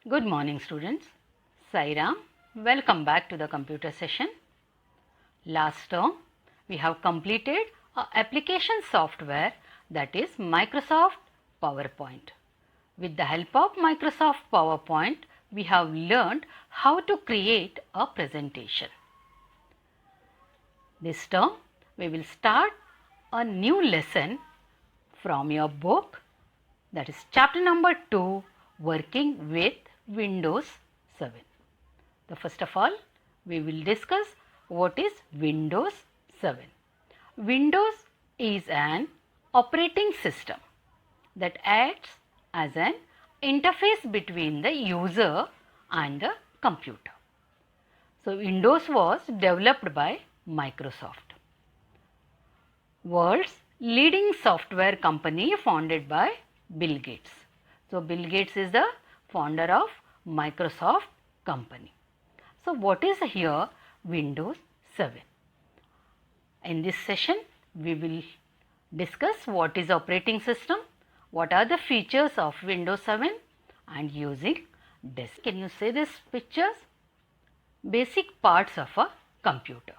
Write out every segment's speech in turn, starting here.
Good morning students. Sairam, welcome back to the computer session. Last term we have completed a application software that is Microsoft PowerPoint. With the help of Microsoft PowerPoint we have learned how to create a presentation. This term we will start a new lesson from your book, that is chapter number 2, working with Windows 7. So first of all we will discuss what is Windows 7. Windows is an operating system that acts as an interface between the user and the computer. So Windows was developed by Microsoft, world's leading software company, founded by Bill Gates. So Bill Gates is the founder of Microsoft company. So what is here Windows 7? In this session we will discuss what is operating system, what are the features of Windows 7 and using disk. Can you say these pictures? Basic parts of a computer,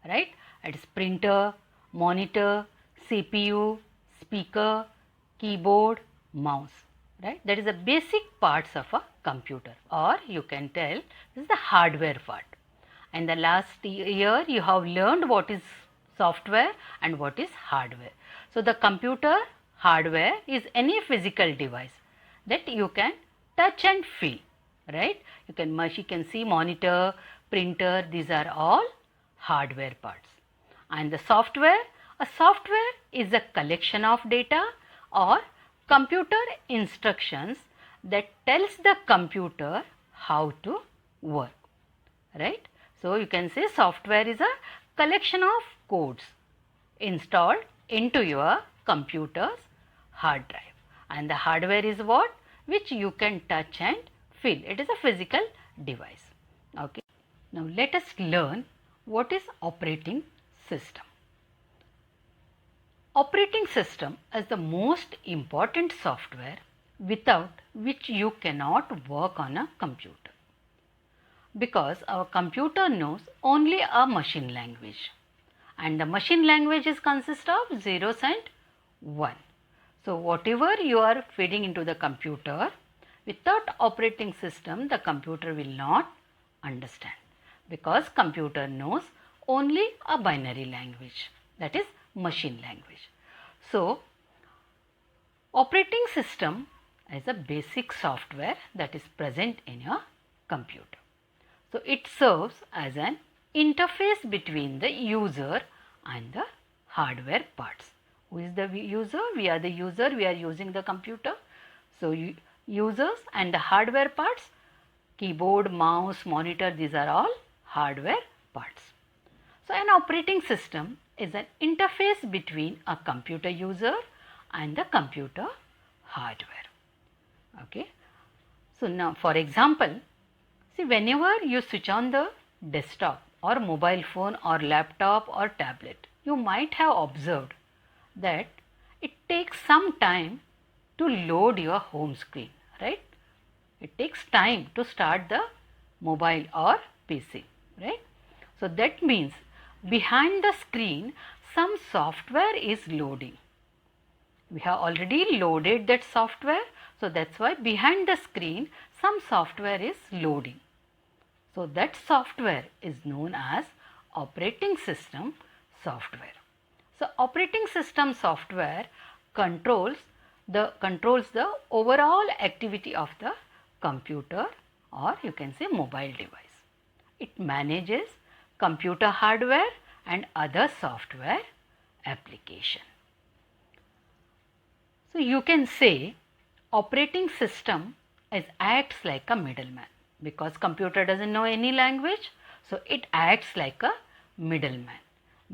right? It is printer, monitor, CPU, speaker, keyboard, mouse, right? That is the basic parts of a computer, or you can tell this is the hardware part. And the last year you have learned what is software and what is hardware. So the computer hardware is any physical device that you can touch and feel, right? You can see monitor, printer, these are all hardware parts. And the software, a software is a collection of data or computer instructions that tells the computer how to work, right? So you can say software is a collection of codes installed into your computer's hard drive, and the hardware is what? Which you can touch and feel. It is a physical device. Okay. Now let us learn what is operating system. Operating system is the most important software without which you cannot work on a computer, because our computer knows only a machine language, and the machine language is consist of zeros and one. So whatever you are feeding into the computer, without operating system the computer will not understand, because computer knows only a binary language, that is machine language. So operating system is a basic software that is present in your computer. So it serves as an interface between the user and the hardware parts. Who is the user? We are the user, we are using the computer. So users and the hardware parts, keyboard, mouse, monitor, these are all hardware parts. So an operating system is an interface between a computer user and the computer hardware. Okay. So now for example, see, whenever you switch on the desktop or mobile phone or laptop or tablet, you might have observed that it takes some time to load your home screen, right? It takes time to start the mobile or PC, right? So that means behind the screen some software is loading. We have already loaded that software, so that's why behind the screen some software is loading. So that software is known as operating system software. So operating system software controls the overall activity of the computer, or you can say mobile device. It manages computer hardware and other software application. So you can say operating system acts like a middleman, because computer doesn't know any language, so it acts like a middleman,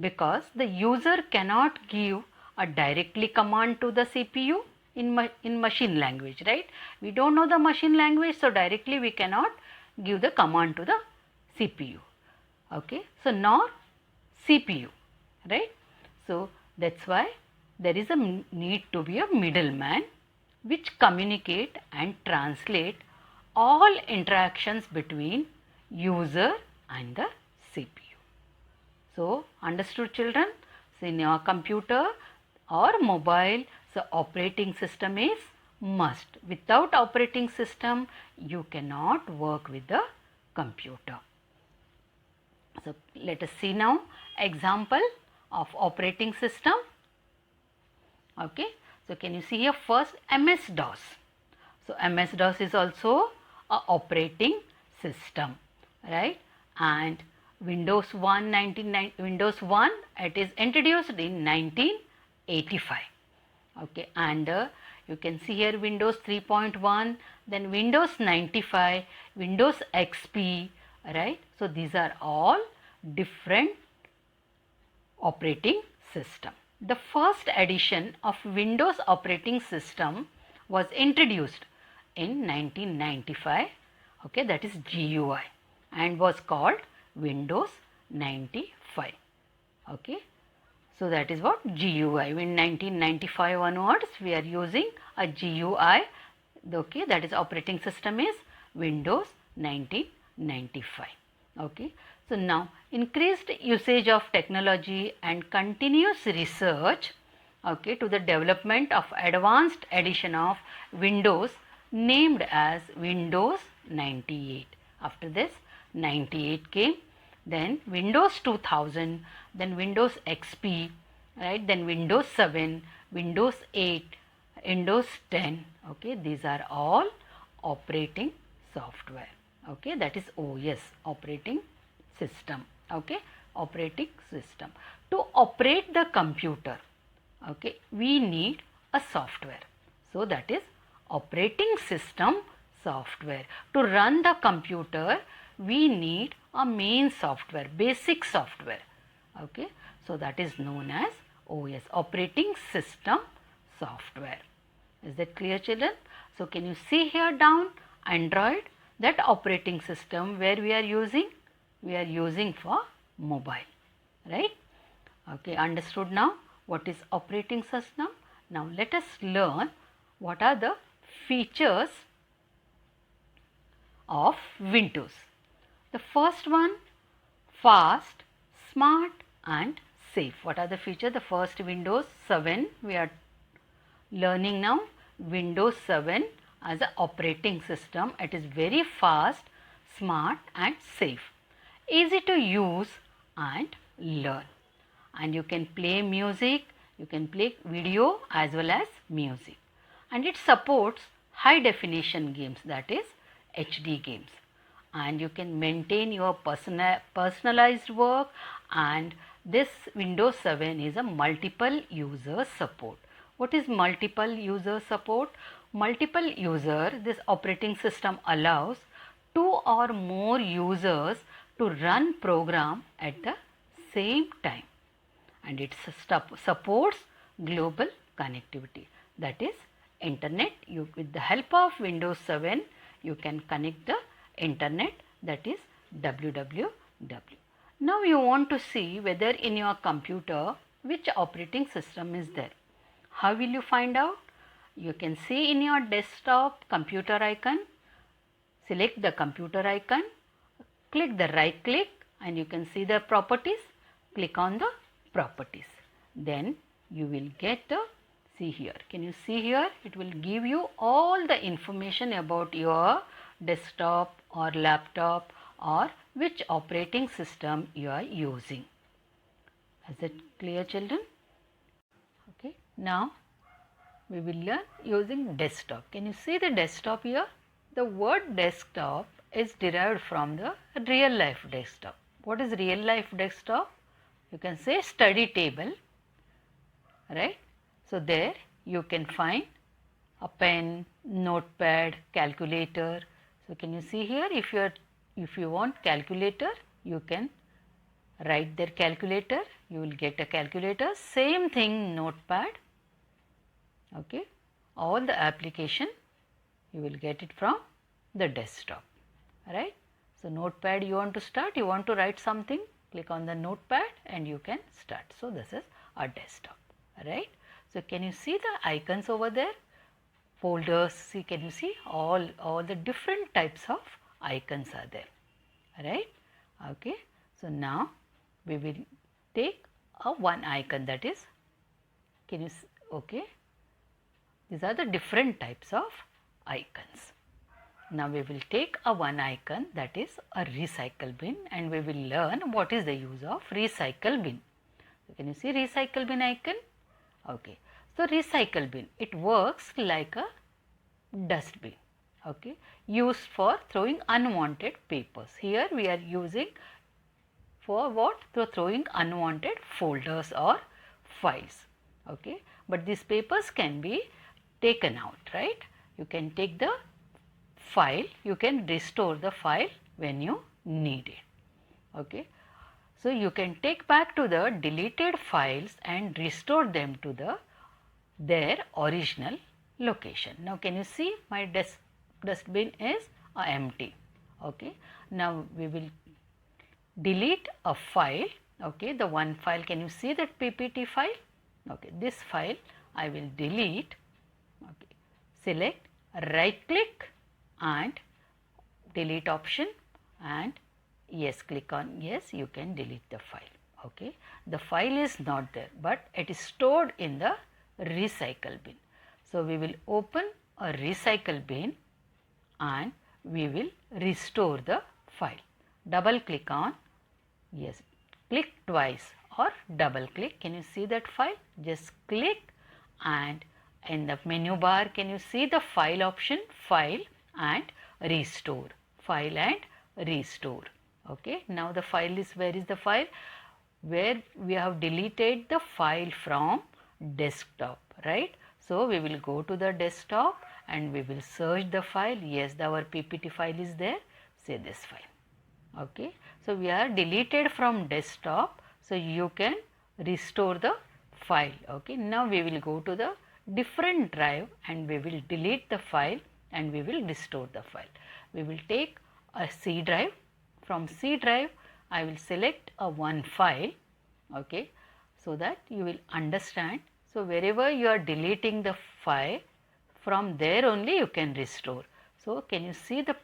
because the user cannot give a directly command to the CPU in machine language, right? We don't know the machine language, so directly we cannot give the command to the CPU. Okay. So nor CPU, right? So that's why there is a need to be a middleman which communicate and translate all interactions between user and the CPU. So, understood children? So, in your computer or mobile, the operating system is must. Without operating system, you cannot work with the computer. So, let us see now example of operating system. Okay. So, can you see here first MS-DOS. So, MS-DOS is also a operating system, right? And Windows 1 it is introduced in 1985. Okay, and you can see here Windows 3.1, then Windows 95, Windows XP, right? So, these are all different operating system. The first edition of Windows operating system was introduced in 1995, okay, that is GUI, and was called Windows 95, okay. So, that is what GUI. In 1995 onwards, we are using a GUI, okay, that is operating system is Windows 1995, okay. So, now increased usage of technology and continuous research, okay, to the development of advanced edition of Windows named as Windows 98. After this 98 came, then Windows 2000, then Windows XP, right, then Windows 7, Windows 8, Windows 10, okay, these are all operating software, okay, that is OS, operating system, okay, operating system. To operate the computer, okay, we need a software. So, that is operating system software. To run the computer, we need a main software, basic software, okay. So, that is known as OS, operating system software. Is that clear children? So, can you see here down Android, that operating system where we are using? We are using for mobile, right? Okay, understood now what is operating system? Now, let us learn what are the features of Windows. The first one, fast, smart and safe. What are the features? The first, Windows 7, we are learning now Windows 7 as an operating system. It is very fast, smart and safe, easy to use and learn, and you can play music, you can play video as well as music, and it supports high definition games, that is HD games, and you can maintain your personalized work, and this Windows 7 is a multiple user support. What is multiple user support? Multiple user, this operating system allows 2 or more users to run program at the same time, and it supports global connectivity, that is internet. You, with the help of Windows 7, you can connect the internet, that is www. Now, you want to see whether in your computer which operating system is there. How will you find out? You can see in your desktop computer icon, select the computer icon, click the right click and you can see the properties, click on the properties. Then you will get the, see here, can you see here, it will give you all the information about your desktop or laptop or which operating system you are using. Is it clear children? Okay. Now we will learn using desktop. Can you see the desktop here? The word desktop is derived from the real life desktop. What is real life desktop? You can say study table, right? So there you can find a pen, notepad, calculator. So can you see here, if you want calculator, you can write their calculator, you will get a calculator. Same thing notepad, okay. All the application you will get it from the desktop, right. So notepad, you want to start, you want to write something, click on the notepad and you can start. So this is a desktop, right. So can you see the icons over there? folders. See, can you see all the different types of icons are there, right? Okay. So now we will take a one icon, that is, can you see? Okay, these are the different types of icons. Now we will take a one icon, that is a recycle bin, and we will learn what is the use of recycle bin. So can you see recycle bin icon? Okay. So recycle bin, it works like a dustbin, okay, used for throwing unwanted papers. Here we are using for what? For throwing unwanted folders or files, okay. But these papers can be taken out, right? You can take the file, you can restore the file when you need it, okay. So you can take back to the deleted files and restore them to their original location. Now can you see my dustbin is empty, okay. Now we will delete a file, okay, the one file. Can you see that PPT file? Okay, this file I will delete, okay. Select, right click and delete option, and yes, click on yes, you can delete the file, okay. The file is not there, but it is stored in the recycle bin. So we will open a recycle bin and we will restore the file. Double click on yes, click twice or double click. Can you see that file? Just click, and in the menu bar can you see the file option, file and restore, file and restore, okay. Now the file is, where is the file? Where we have deleted the file from desktop, right? So we will go to the desktop and we will search the file. Yes, our PPT file is there. Say this file, okay. So we are deleted from desktop, so you can restore the file, okay. Now we will go to the different drive and we will delete the file and we will restore the file. We will take a C drive. From C drive I will select a one file, okay, so that you will understand. So wherever you are deleting the file, from there only you can restore. So can you see the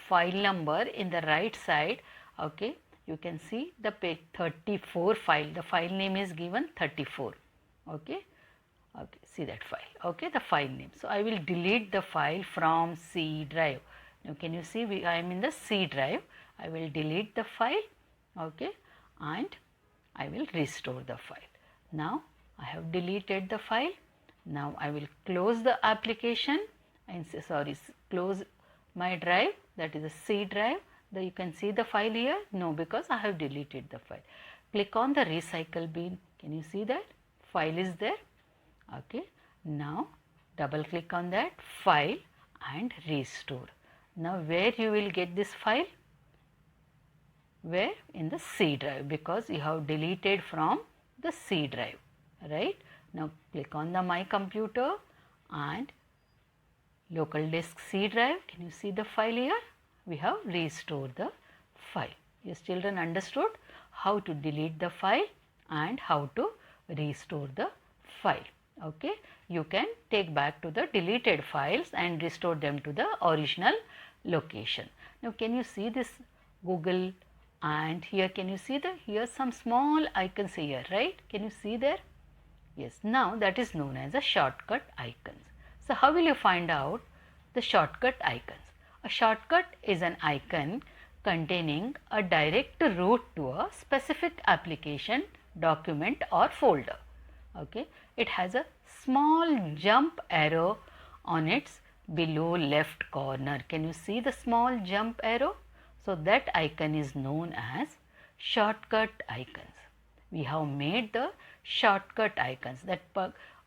file number in the right side, okay. You can see the page 34 file, the file name is given 34, okay. Okay, see that file, okay, the file name. So I will delete the file from C drive. Now can you see I am in the C drive. I will delete the file, okay, and I will restore the file. Now I have deleted the file. Now I will close the application and close my drive, that is a C drive. You can see the file here? No, because I have deleted the file. Click on the recycle bin. Can you see that? File is there, okay. Now double click on that file and restore. Now where you will get this file? Where? In the C drive, because you have deleted from the C drive, right. Now click on the my computer and local disk C drive. Can you see the file here? We have restored the file. Yes, children understood how to delete the file and how to restore the file, okay. You can take back to the deleted files and restore them to the original location. Now can you see this Google, and here can you see here some small icons here, right? Can you see there? Yes, now that is known as a shortcut icons. So how will you find out the shortcut icons? A shortcut is an icon containing a direct route to a specific application, document or folder, okay. It has a small jump arrow on its below left corner. Can you see the small jump arrow? So that icon is known as shortcut icons. We have made the shortcut icons. That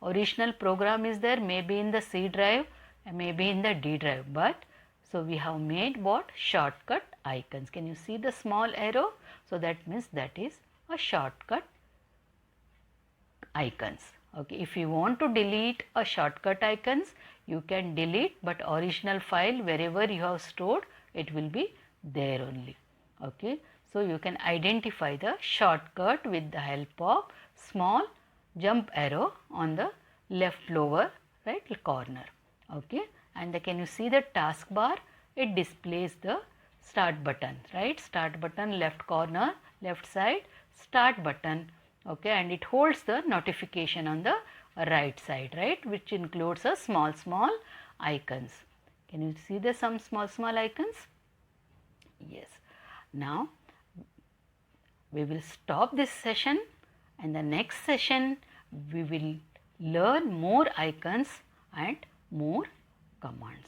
original program is there, maybe in the C drive, maybe in the D drive, but so we have made what? Shortcut icons. Can you see the small arrow? So that means that is a shortcut icons, okay. If you want to delete a shortcut icons, you can delete, but original file wherever you have stored, it will be there only, okay. So you can identify the shortcut with the help of small jump arrow on the left lower right corner, Okay, and can you see the taskbar? It displays the start button, right? Start button, left corner, left side, start button. Okay, and it holds the notification on the right side, right, which includes a small icons. Can you see the some small icons? Yes. Now we will stop this session, and the next session we will learn more icons and more commands.